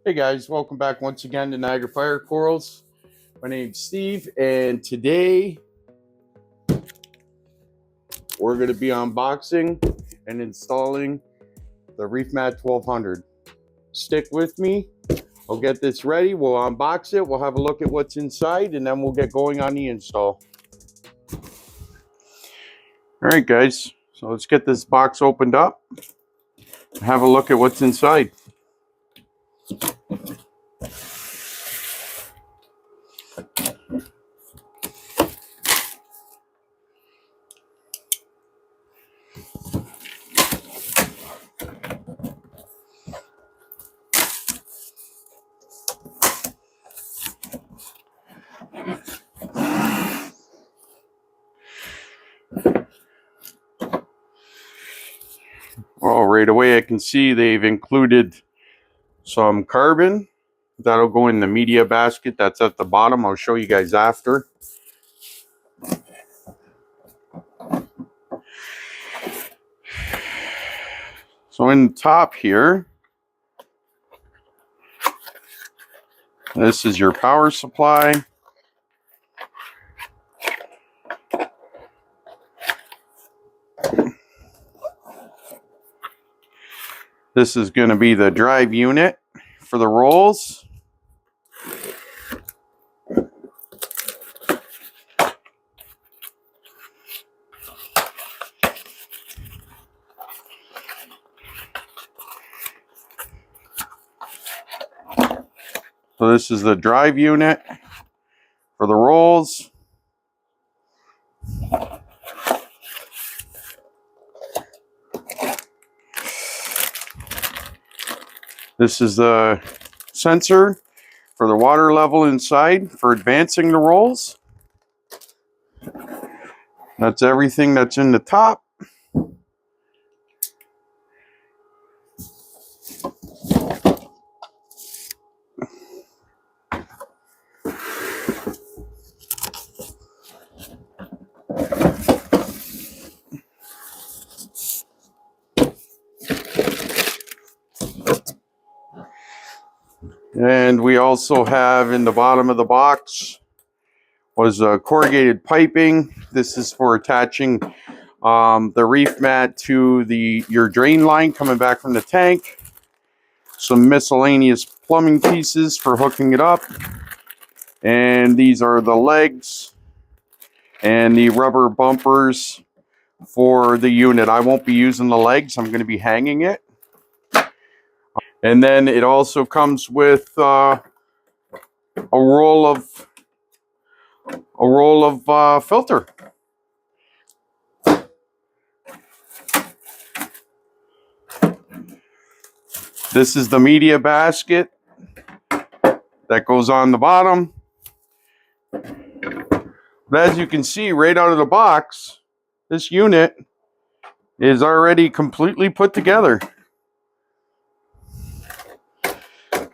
Hey guys, welcome back once again to Niagara Fire Corals. My name's Steve, and today we're going to be unboxing and installing the ReefMat 1200. Stick with me. I'll get this ready. We'll unbox it. We'll have a look at what's inside, and then we'll get going on the install. All right, guys. So let's get this box opened up and have a look at what's inside. Oh, right away I can see they've included some carbon. That'll go in the media basket that's at the bottom. I'll show you guys after. So in the top here, this is your power supply. This is going to be the drive unit for the rolls. So this is the drive unit for the rolls. This is the sensor for the water level inside for advancing the rolls. That's everything that's in the top. And we also have in the bottom of the box was corrugated piping. This is for attaching the ReefMat to your drain line coming back from the tank. Some miscellaneous plumbing pieces for hooking it up. And these are the legs and the rubber bumpers for the unit. I won't be using the legs. I'm going to be hanging it. And then it also comes with a roll of filter. This is the media basket that goes on the bottom. But as you can see right out of the box, this unit is already completely put together,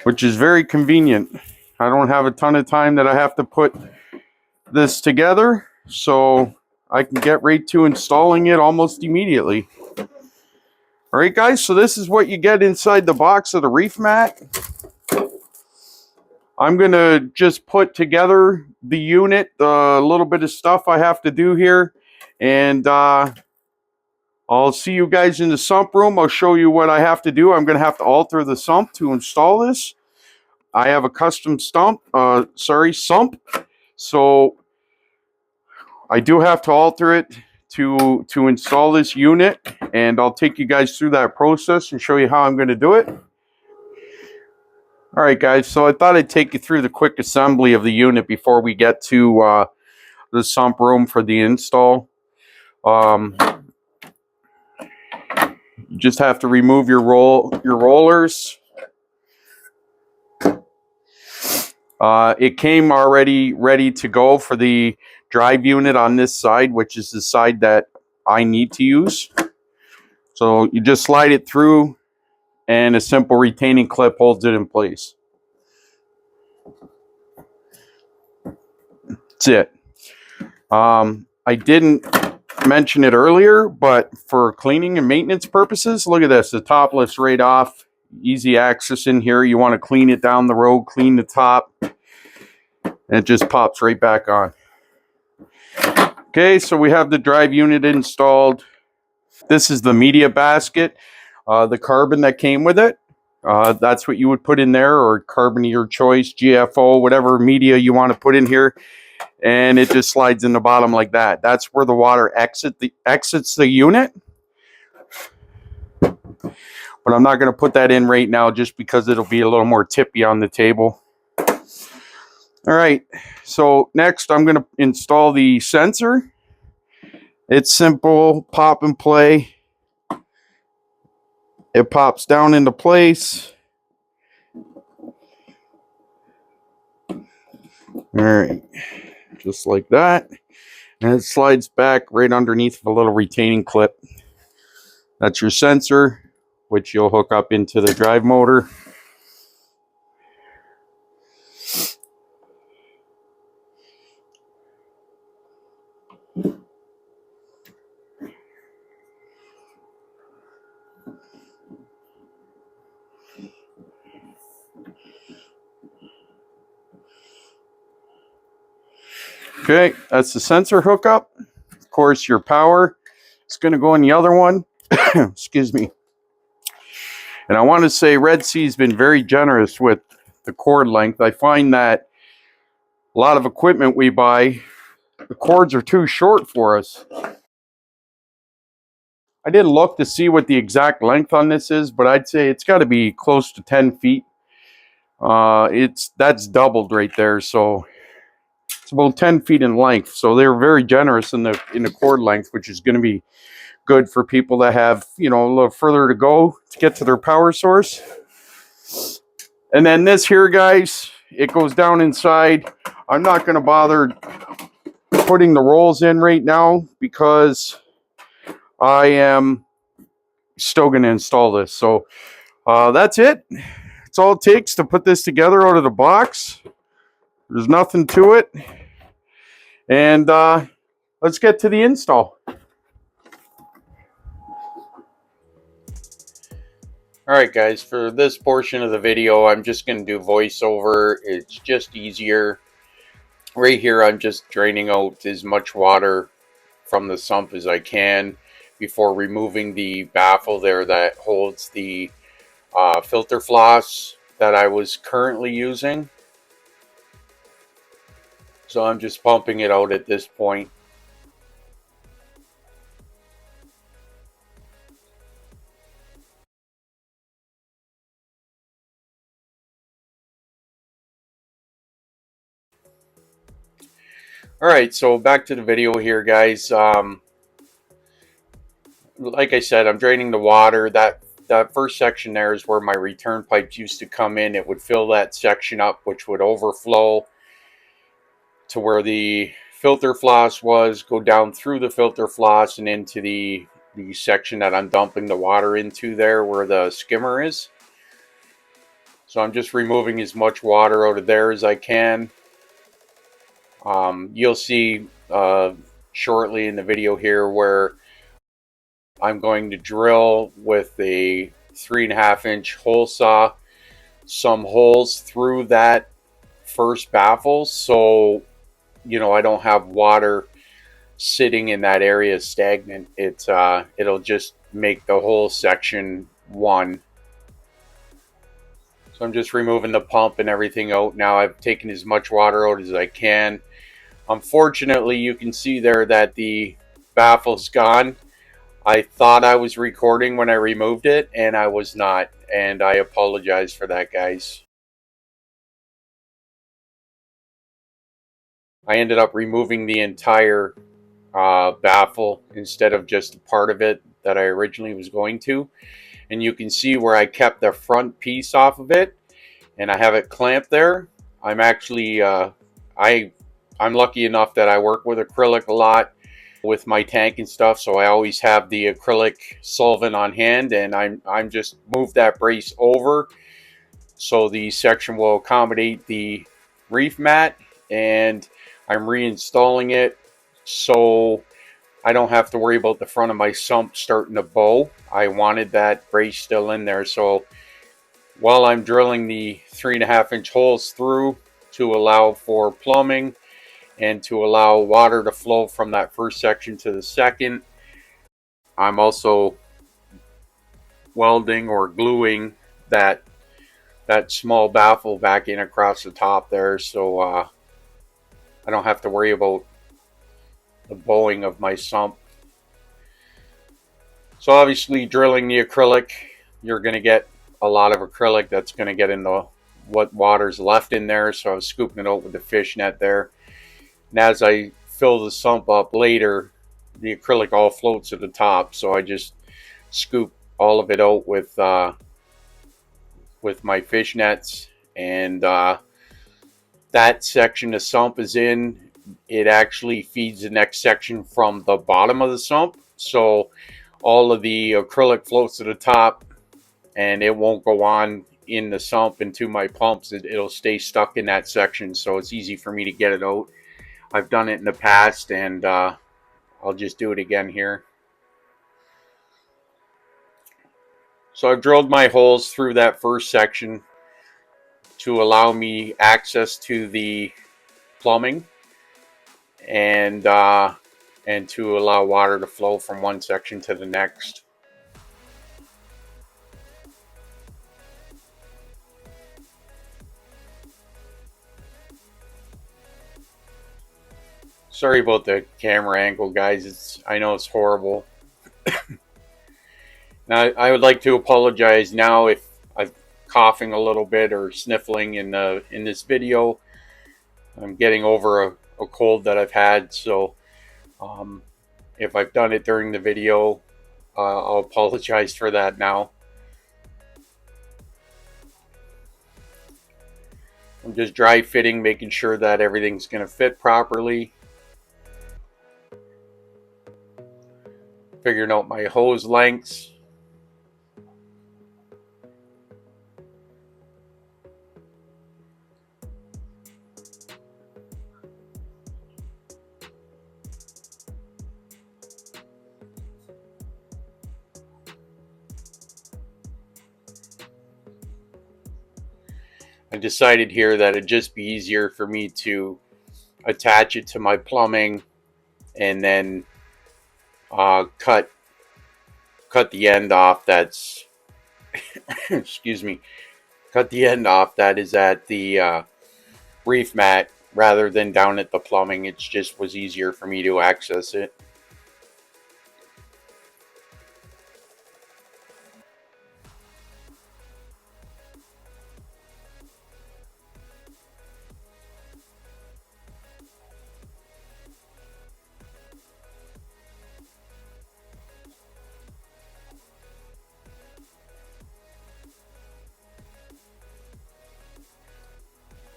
which is very convenient. I don't have a ton of time that I have to put this together, so I can get right to installing it almost immediately. All right, guys, so this is what you get inside the box of the ReefMat. I'm going to just put together the unit, a little bit of stuff I have to do here, and I'll see you guys in the sump room. I'll show you what I have to do. I'm going to have to alter the sump to install this. I have a custom sump, so I do have to alter it to install this unit, and I'll take you guys through that process and show you how I'm going to do it. All right, guys, so I thought I'd take you through the quick assembly of the unit before we get to the sump room for the install. You just have to remove your rollers. It came already ready to go for the drive unit on this side, which is the side that I need to use. So you just slide it through, and a simple retaining clip holds it in place. That's it. I didn't mention it earlier, but for cleaning and maintenance purposes, look at this. The top lifts right off. Easy access in here. You want to clean it down the road, clean the top, and it just pops right back on. Okay, so we have the drive unit installed. This is the media basket, the carbon that came with it. That's what you would put in there, or carbon of your choice, GFO, whatever media you want to put in here. And it just slides in the bottom like that. That's where the water exits the unit. But I'm not going to put that in right now just because it'll be a little more tippy on the table. All right, so next I'm going to install the sensor. It's simple, pop and play. It pops down into place. All right, just like that. And it slides back right underneath a little retaining clip. That's your sensor, which you'll hook up into the drive motor. Okay, that's the sensor hookup. Of course, your power is going to go in the other one. Excuse me. And I want to say Red Sea's been very generous with the cord length. I find that a lot of equipment we buy, the cords are too short for us. I didn't look to see what the exact length on this is, but I'd say it's got to be close to 10 feet. That's doubled right there, so it's about 10 feet in length. So they're very generous in the cord length, which is going to be good for people that have, you know, a little further to go to get to their power source. And then this here, guys, it goes down inside. I'm not going to bother putting the rolls in right now because I am still going to install this. So that's it. That's all it takes to put this together out of the box. There's nothing to it. And let's get to the install. Alright guys, for this portion of the video, I'm just going to do voiceover. It's just easier. Right here, I'm just draining out as much water from the sump as I can before removing the baffle there that holds the filter floss that I was currently using. So I'm just pumping it out at this point. Alright, so back to the video here, guys. Like I said, I'm draining the water. That first section there is where my return pipes used to come in. It would fill that section up, which would overflow to where the filter floss was, go down through the filter floss and into the section that I'm dumping the water into there where the skimmer is. So I'm just removing as much water out of there as I can. You'll see shortly in the video here where I'm going to drill with a 3.5-inch hole saw some holes through that first baffle, so you know I don't have water sitting in that area stagnant. It'll just make the whole section one. So I'm just removing the pump and everything out. Now I've taken as much water out as I can. Unfortunately, you can see there that the baffle's gone. I thought I was recording when I removed it, and I was not. And I apologize for that, guys. I ended up removing the entire baffle instead of just a part of it that I originally was going to. And you can see where I kept the front piece off of it, and I have it clamped there. I'm actually I'm lucky enough that I work with acrylic a lot with my tank and stuff, so I always have the acrylic solvent on hand, and I'm just moved that brace over so the section will accommodate the reef mat, and I'm reinstalling it so I don't have to worry about the front of my sump starting to bow. I wanted that brace still in there, so while I'm drilling the 3.5-inch holes through to allow for plumbing and to allow water to flow from that first section to the second, I'm also welding or gluing that small baffle back in across the top there, so I don't have to worry about the bowing of my sump. So obviously drilling the acrylic, you're going to get a lot of acrylic that's going to get in the what water's left in there, so I was scooping it out with the fish net there. And as I fill the sump up later, the acrylic all floats to the top, so I just scoop all of it out with my fish nets. And that section the sump is in, it actually feeds the next section from the bottom of the sump, so all of the acrylic floats to the top and it won't go on in the sump into my pumps. It'll stay stuck in that section, so it's easy for me to get it out. I've done it in the past, and I'll just do it again here. So I've drilled my holes through that first section to allow me access to the plumbing and to allow water to flow from one section to the next. Sorry about the camera angle, guys. I know it's horrible. Now, I would like to apologize now if I'm coughing a little bit or sniffling in this video. I'm getting over a cold that I've had, so if I've done it during the video, I'll apologize for that now. I'm just dry fitting, making sure that everything's going to fit properly. Figuring out my hose lengths. I decided here that it'd just be easier for me to attach it to my plumbing and then cut the end off that's excuse me, cut the end off that is at the reef mat rather than down at the plumbing. It just was easier for me to access it.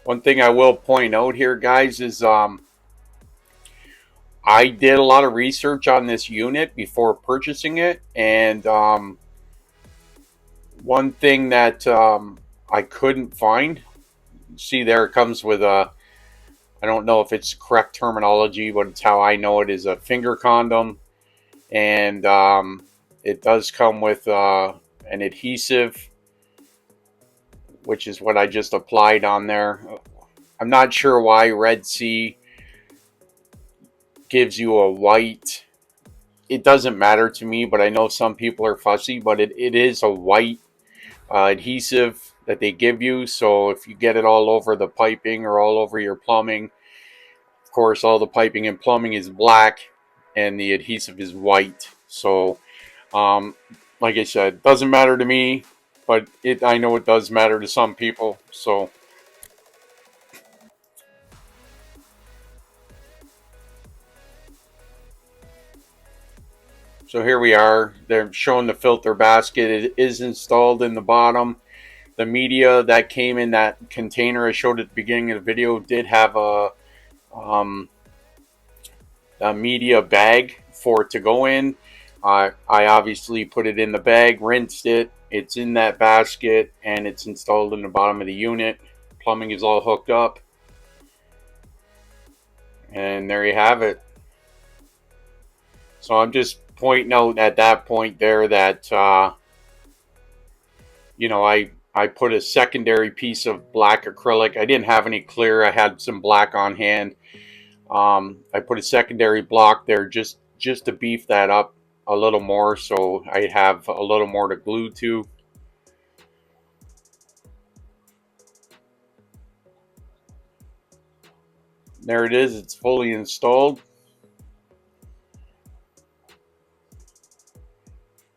One thing I will point out here, guys, is I did a lot of research on this unit before purchasing it, and one thing that I couldn't find, see there it comes with a, I don't know if it's correct terminology, but it's how I know it, is a finger condom, and it does come with an adhesive, which is what I just applied on there. I'm not sure why Red Sea gives you a white. It doesn't matter to me, but I know some people are fussy, but it is a white adhesive that they give you. So if you get it all over the piping or all over your plumbing, of course all the piping and plumbing is black and the adhesive is white. So like I said, doesn't matter to me, but I know it does matter to some people. So here we are. They're showing the filter basket. It is installed in the bottom. The media that came in that container I showed at the beginning of the video did have a media bag for it to go in. I obviously put it in the bag, rinsed it. It's in that basket, and it's installed in the bottom of the unit. Plumbing is all hooked up. And there you have it. So I'm just pointing out at that point there that, you know, I I put a secondary piece of black acrylic. I didn't have any clear. I had some black on hand. I put a secondary block there just to beef that up a little more, so I have a little more to glue to. There it is. It's fully installed.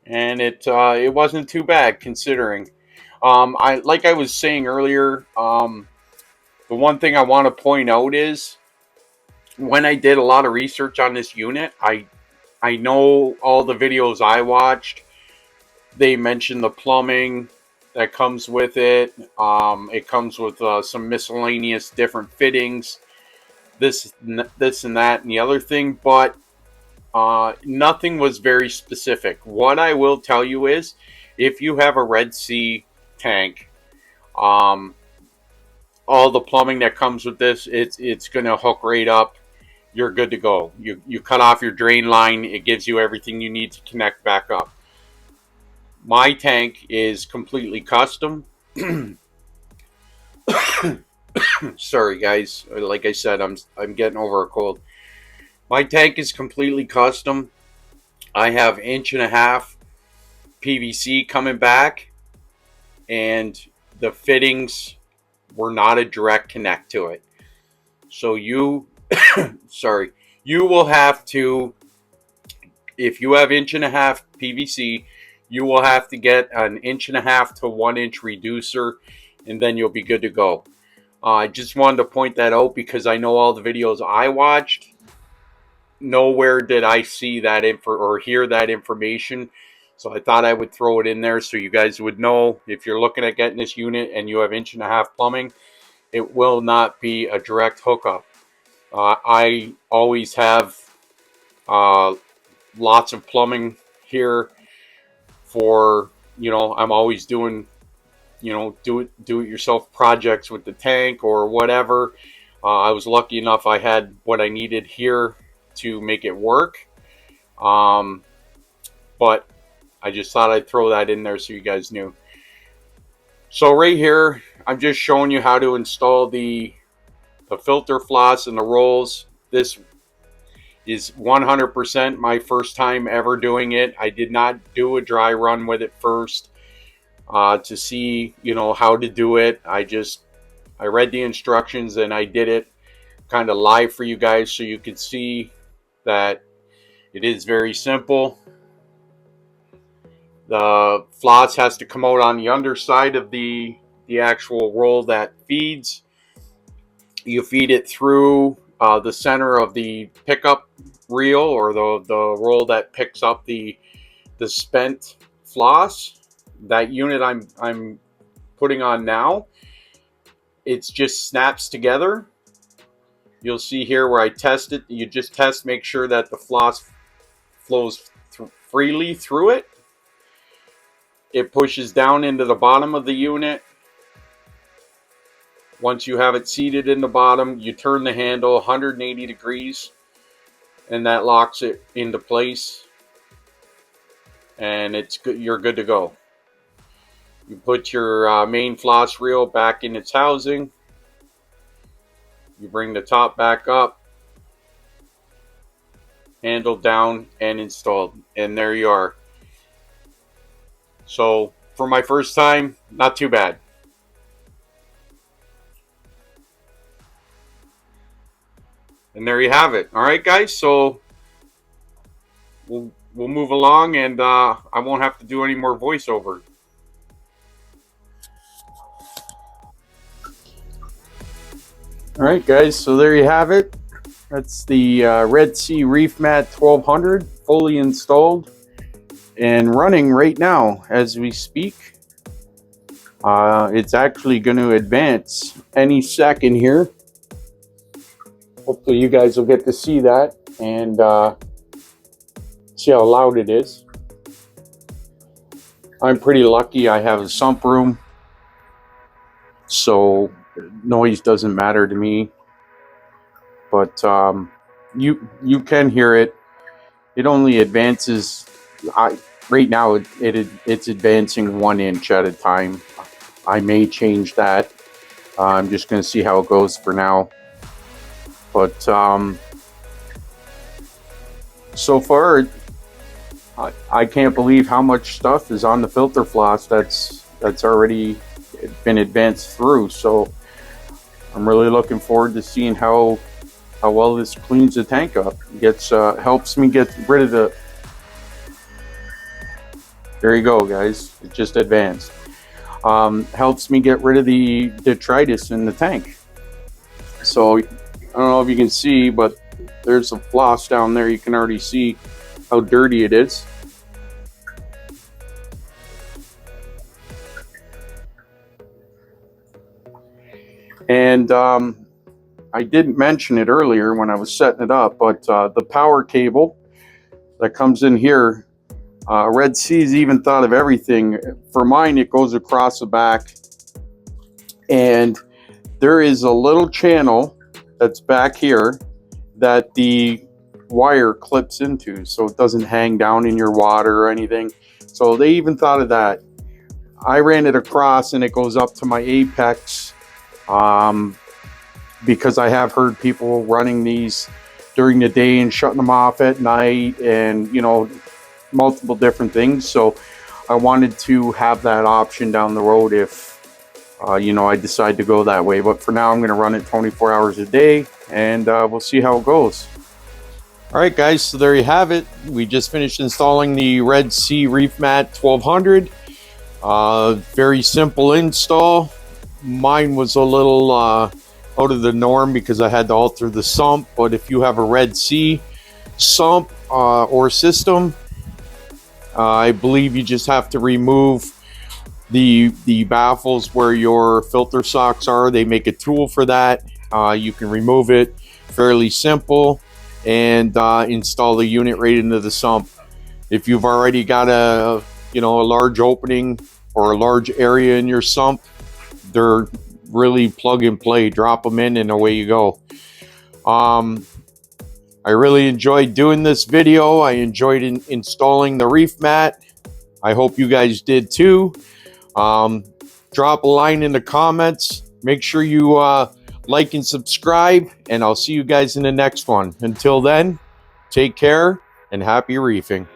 And it wasn't too bad considering. Like I was saying earlier, the one thing I want to point out is when I did a lot of research on this unit, I know all the videos I watched, they mentioned the plumbing that comes with it. It comes with some miscellaneous different fittings, this and that and the other thing, but nothing was very specific. What I will tell you is, if you have a Red Sea tank, all the plumbing that comes with this, it's going to hook right up. You're good to go. You cut off your drain line. It gives you everything you need to connect back up. My tank is completely custom. Sorry guys, like I said, I'm getting over a cold. My tank is completely custom. I have 1.5 inch PVC coming back, and the fittings were not a direct connect to it. So you you will have to, if you have 1.5 inch PVC, you will have to get an 1.5 to 1 inch reducer, and then you'll be good to go. I just wanted to point that out because I know all the videos I watched, nowhere did I see that info or hear that information. So I thought I would throw it in there so you guys would know, if you're looking at getting this unit and you have 1.5 inch plumbing, it will not be a direct hookup. I always have lots of plumbing here for, I'm always doing, do it yourself projects with the tank or whatever. I was lucky enough I had what I needed here to make it work. But I just thought I'd throw that in there so you guys knew. So right here, I'm just showing you how to install the filter floss and the rolls. This is 100% my first time ever doing it. I did not do a dry run with it first to see, how to do it. I read the instructions and I did it kind of live for you guys so you could see that it is very simple. The floss has to come out on the underside of the actual roll that feeds. You feed it through the center of the pickup reel, or the roll that picks up the spent floss. That unit I'm putting on now, it just snaps together. You'll see here where I test it. You just test, make sure that the floss flows freely through it. It pushes down into the bottom of the unit. Once you have it seated in the bottom, you turn the handle 180 degrees and that locks it into place, and it's good. You're good to go. You put your main floss reel back in its housing. You bring the top back up, handle down, and installed, and there you are. So for my first time, not too bad. And there you have it. All right, guys. So we'll move along, and I won't have to do any more voiceover. All right, guys. So there you have it. That's the Red Sea ReefMat 1200, fully installed and running right now as we speak. It's actually going to advance any second here. Hopefully you guys will get to see that and see how loud it is. I'm pretty lucky I have a sump room, so noise doesn't matter to me. But you can hear it. It only advances. Right now it's advancing 1 inch at a time. I may change that. I'm just going to see how it goes for now. But so far, I can't believe how much stuff is on the filter floss that's already been advanced through. So I'm really looking forward to seeing how well this cleans the tank up. Helps me get rid of the. There you go, guys. It just advanced. Helps me get rid of the detritus in the tank. So I don't know if you can see, but there's a floss down there. You can already see how dirty it is. And I didn't mention it earlier when I was setting it up, but the power cable that comes in here, Red Sea's even thought of everything. For mine, it goes across the back, and there is a little channel that's back here that the wire clips into, so it doesn't hang down in your water or anything. So they even thought of that. I ran it across, and it goes up to my apex, because I have heard people running these during the day and shutting them off at night, and you know, multiple different things. So I wanted to have that option down the road if you know, I decide to go that way. But for now, I'm going to run it 24 hours a day, and we'll see how it goes. All right, guys, so there you have it. We just finished installing the Red Sea ReefMat 1200. Very simple install. Mine was a little out of the norm because I had to alter the sump, but if you have a Red Sea sump or system, I believe you just have to remove the baffles where your filter socks are. They make a tool for that. You can remove it, fairly simple, and install the unit right into the sump. If you've already got a large opening or a large area in your sump, they're really plug and play. Drop them in and away you go. I really enjoyed doing this video. I enjoyed installing the ReefMat. I hope you guys did too. Drop a line in the comments. Make sure you like and subscribe, and I'll see you guys in the next one. Until then, take care and happy reefing.